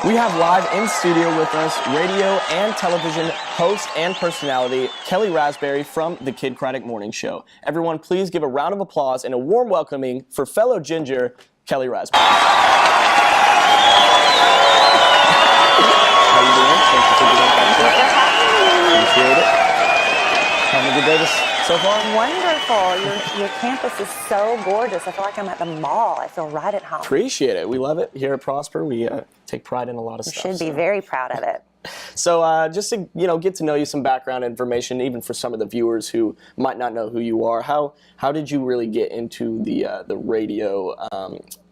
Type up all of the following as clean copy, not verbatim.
We have live in studio with us radio and television host and personality Kellie Raspberry from the Kid Craddock Morning Show. Everyone, please give a round of applause and a warm welcoming for fellow Ginger, Kellie Raspberry. How you doing? Thank you for being here. Appreciate it. Having a good day so far? Wonderful. Your campus is so gorgeous. I feel like I'm at the mall. I feel right at home. Appreciate it. We love it here at Prosper. We take pride in a lot of stuff. You should be very proud of it. So just to get to know you, some background information, even for some of the viewers who might not know who you are. How did you really get into the radio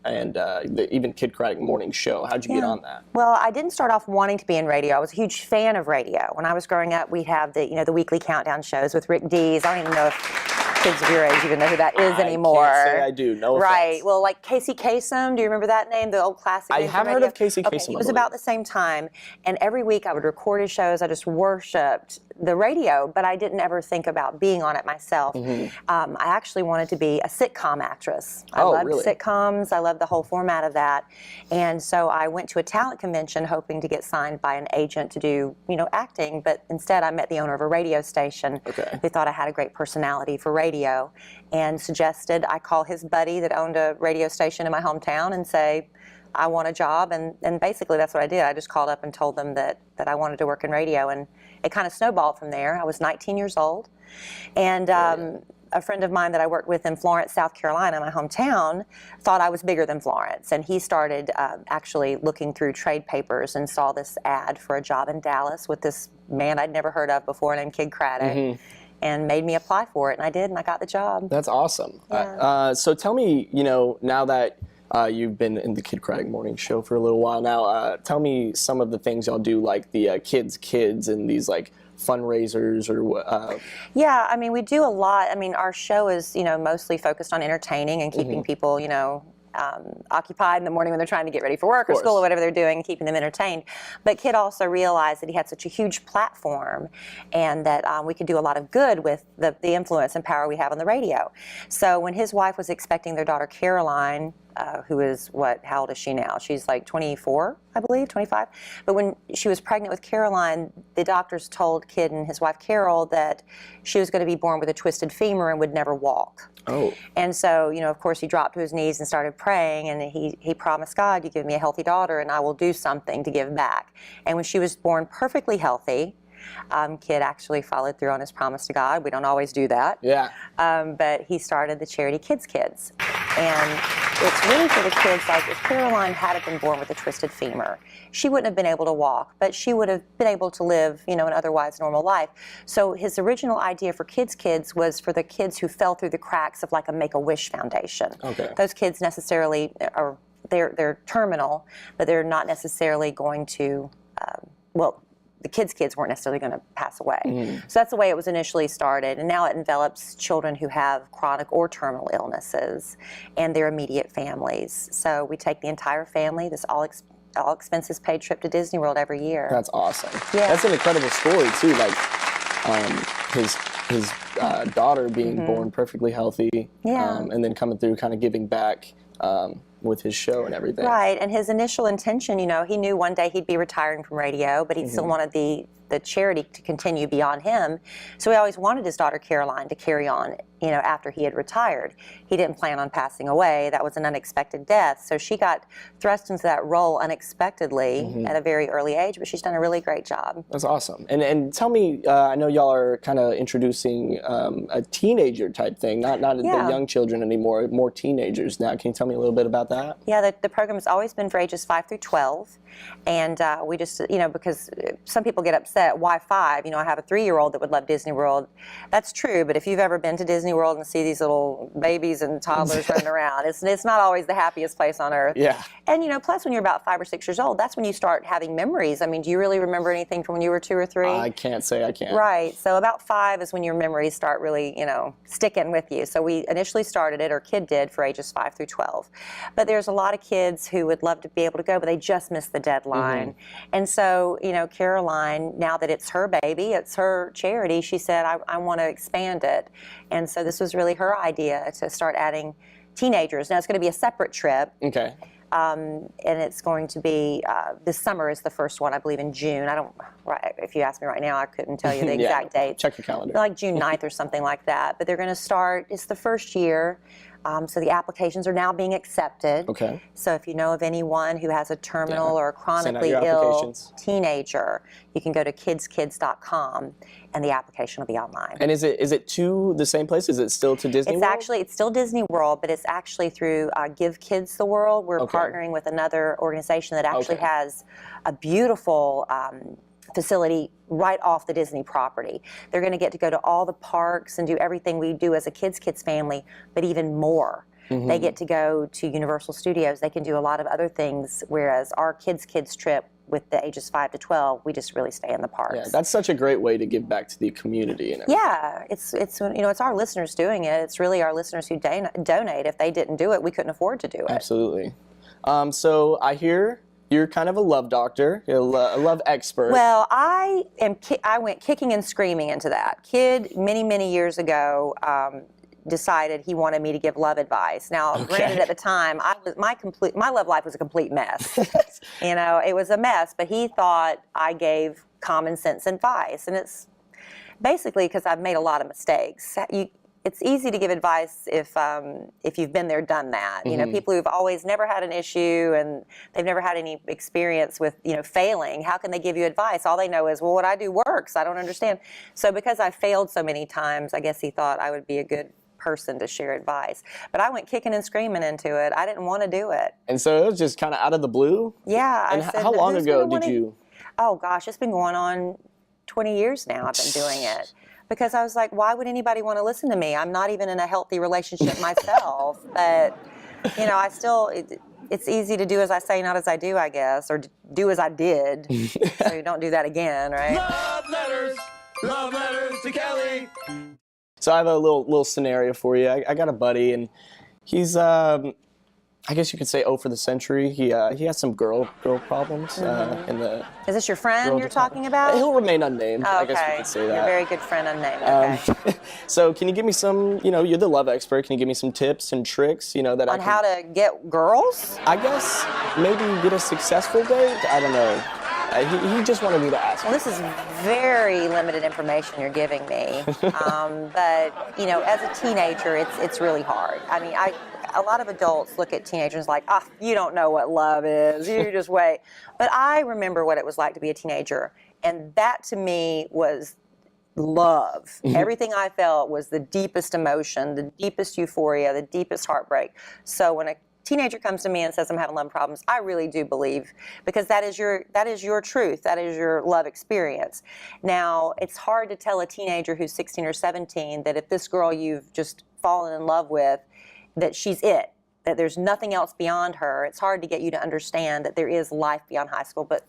and the even Kid Craddock Morning Show? How'd you get on that? Well, I didn't start off wanting to be in radio. I was a huge fan of radio. When I was growing up, we'd have the weekly countdown shows with Rick Dees. I don't even know if kids of your age even know who that is anymore. I can't say I do. No offense. Right. Well, like Casey Kasem, do you remember that name? The old classic. I have heard of Casey Kasem. It was about the same time, and every week I would record his shows. I just worshipped the radio, but I didn't ever think about being on it myself. I actually wanted to be a sitcom actress. I loved sitcoms. I loved the whole format of that, and so I went to a talent convention hoping to get signed by an agent to do acting, but instead I met the owner of a radio station who thought I had a great personality for radio and suggested I call his buddy that owned a radio station in my hometown and say, I want a job, and basically that's what I did. I just called up and told them that I wanted to work in radio, and it kind of snowballed from there. I was 19 years old, and a friend of mine that I worked with in Florence, South Carolina, my hometown, thought I was bigger than Florence, and he started actually looking through trade papers and saw this ad for a job in Dallas with this man I'd never heard of before named Kid Craddock. And made me apply for it, and I did, and I got the job. That's awesome. Yeah. So tell me, now that you've been in the Kid Craddock Morning Show for a little while now, tell me some of the things y'all do, like the kids and these like fundraisers or Yeah, I mean, we do a lot. I mean, our show is mostly focused on entertaining and keeping people occupied in the morning when they're trying to get ready for work or school or whatever they're doing, keeping them entertained. But Kid also realized that he had such a huge platform and that we could do a lot of good with the influence and power we have on the radio. So when his wife was expecting their daughter Caroline, who is how old is she now? She's like 24, I believe, 25. But when she was pregnant with Caroline, the doctors told Kid and his wife Carol that she was going to be born with a twisted femur and would never walk. Oh. And so, of course, he dropped to his knees and started praying, and he promised God, you give me a healthy daughter and I will do something to give back. And when she was born perfectly healthy, Kid actually followed through on his promise to God. We don't always do that. Yeah. But he started the charity Kids. And it's really for the kids, like if Caroline had been born with a twisted femur, she wouldn't have been able to walk, but she would have been able to live, an otherwise normal life. So his original idea for Kids was for the kids who fell through the cracks of like a Make-A-Wish Foundation. Okay. Those kids necessarily they're terminal, but they're not necessarily going to, the kids weren't necessarily going to pass away. So that's the way it was initially started. And now it envelops children who have chronic or terminal illnesses and their immediate families. So we take the entire family, this all expenses paid trip to Disney World every year. That's awesome. Yeah. That's an incredible story too. Like his daughter being born perfectly healthy, and then coming through, kind of giving back with his show and everything. Right, and his initial intention, he knew one day he'd be retiring from radio, but he still wanted the charity to continue beyond him. So he always wanted his daughter Caroline to carry on, after he had retired. He didn't plan on passing away. That was an unexpected death. So she got thrust into that role unexpectedly at a very early age, but she's done a really great job. That's awesome. And tell me, I know y'all are kind of introducing a teenager type thing, not the young children anymore, more teenagers now. Can you tell me a little bit about that? Yeah, the program has always been for ages 5 through 12. And we just, because some people get upset, why 5? I have a 3-year-old that would love Disney World. That's true, but if you've ever been to Disney World and see these little babies and toddlers running around, it's not always the happiest place on earth. Yeah. And, plus when you're about 5 or 6 years old, that's when you start having memories. I mean, do you really remember anything from when you were 2 or 3? I can't say I can. Right. So about 5 is when your memories start really, sticking with you. So we initially started it, or Kid did, for ages 5 through 12. But there's a lot of kids who would love to be able to go, but they just missed the deadline. And so, Caroline, now that it's her baby, it's her charity, she said, I want to expand it. And so this was really her idea, to start adding teenagers. Now, it's going to be a separate trip. Okay. and it's going to be, this summer is the first one, I believe, in June. If you ask me right now, I couldn't tell you the exact date. Check your calendar. Like June 9th or something like that. But they're going to start, it's the first year. So the applications are now being accepted. Okay. So if you know of anyone who has a terminal or a chronically ill teenager, you can go to kidskids.com and the application will be online. And is it to the same place? Is it still to Disney World? It's still Disney World, but it's actually through Give Kids the World. We're partnering with another organization that actually has a beautiful facility right off the Disney property. They're going to get to go to all the parks and do everything we do as a kids family, but even more. They get to go to Universal Studios. They can do a lot of other things, whereas our kids trip with the ages 5 to 12, we just really stay in the parks. Yeah, that's such a great way to give back to the community and everything. Yeah, it's our listeners doing it. It's really our listeners who donate. If they didn't do it, we couldn't afford to do it. Absolutely. So I hear you're kind of a love doctor, a love expert. Well, I went kicking and screaming into that. Kid, many years ago, decided he wanted me to give love advice. Now, granted, at the time, my love life was a complete mess. It was a mess. But he thought I gave common sense advice, and it's basically because I've made a lot of mistakes. It's easy to give advice if you've been there, done that. People who've always never had an issue and they've never had any experience with failing. How can they give you advice? All they know is, well, what I do works. I don't understand. So because I failed so many times, I guess he thought I would be a good person to share advice. But I went kicking and screaming into it. I didn't want to do it. And so it was just kind of out of the blue? Yeah. And how long ago did you? Oh gosh, it's been going on 20 years now. I've been doing it. Because I was like, why would anybody want to listen to me? I'm not even in a healthy relationship myself. But, it's easy to do as I say, not as I do, I guess, or do as I did. So you don't do that again, right? Love letters to Kellie. So I have a little scenario for you. I got a buddy, and he's I guess you could say, for the century. He has some girl problems in the. Is this your friend you're talking about? He'll remain unnamed. Oh, okay. I guess you could say that. Your very good friend unnamed. Okay. So can you give me some? You're the love expert. Can you give me some tips and tricks? That on how to get girls? I guess maybe get a successful date. I don't know. He just wanted me to ask. Well, this is very limited information you're giving me. But as a teenager, it's really hard. I mean, a lot of adults look at teenagers like, you don't know what love is. You just wait. But I remember what it was like to be a teenager, and that to me was love. Mm-hmm. Everything I felt was the deepest emotion, the deepest euphoria, the deepest heartbreak. So when a teenager comes to me and says I'm having love problems, I really do believe, because that is your truth, that is your love experience. Now, it's hard to tell a teenager who's 16 or 17 that if this girl you've just fallen in love with, that she's it, that there's nothing else beyond her. It's hard to get you to understand that there is life beyond high school, but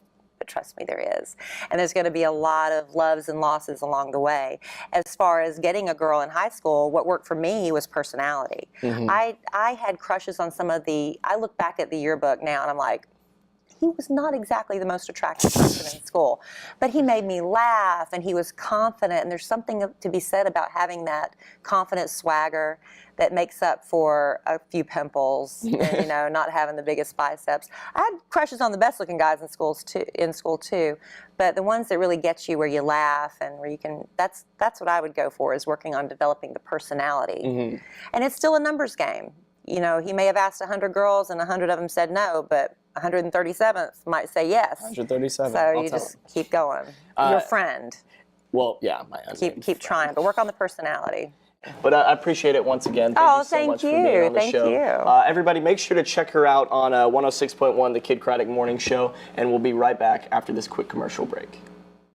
trust me, there is. And there's going to be a lot of loves and losses along the way. As far as getting a girl in high school, what worked for me was personality. Mm-hmm. I had crushes on I look back at the yearbook now and I'm like, he was not exactly the most attractive person in school, but he made me laugh and he was confident, and there's something to be said about having that confident swagger that makes up for a few pimples and not having the biggest biceps. I had crushes on the best looking guys in school too, but the ones that really get you where you laugh and where you can, that's what I would go for, is working on developing the personality. Mm-hmm. And it's still a numbers game. He may have asked 100 girls and 100 of them said no, but 137th might say yes. 137. So you just keep going. Your friend. Well, yeah, my keep trying, but work on the personality. But I appreciate it once again. Thank you so much for being on the show. Thank you. Everybody, make sure to check her out on 106.1, the Kid Craddock Morning Show, and we'll be right back after this quick commercial break.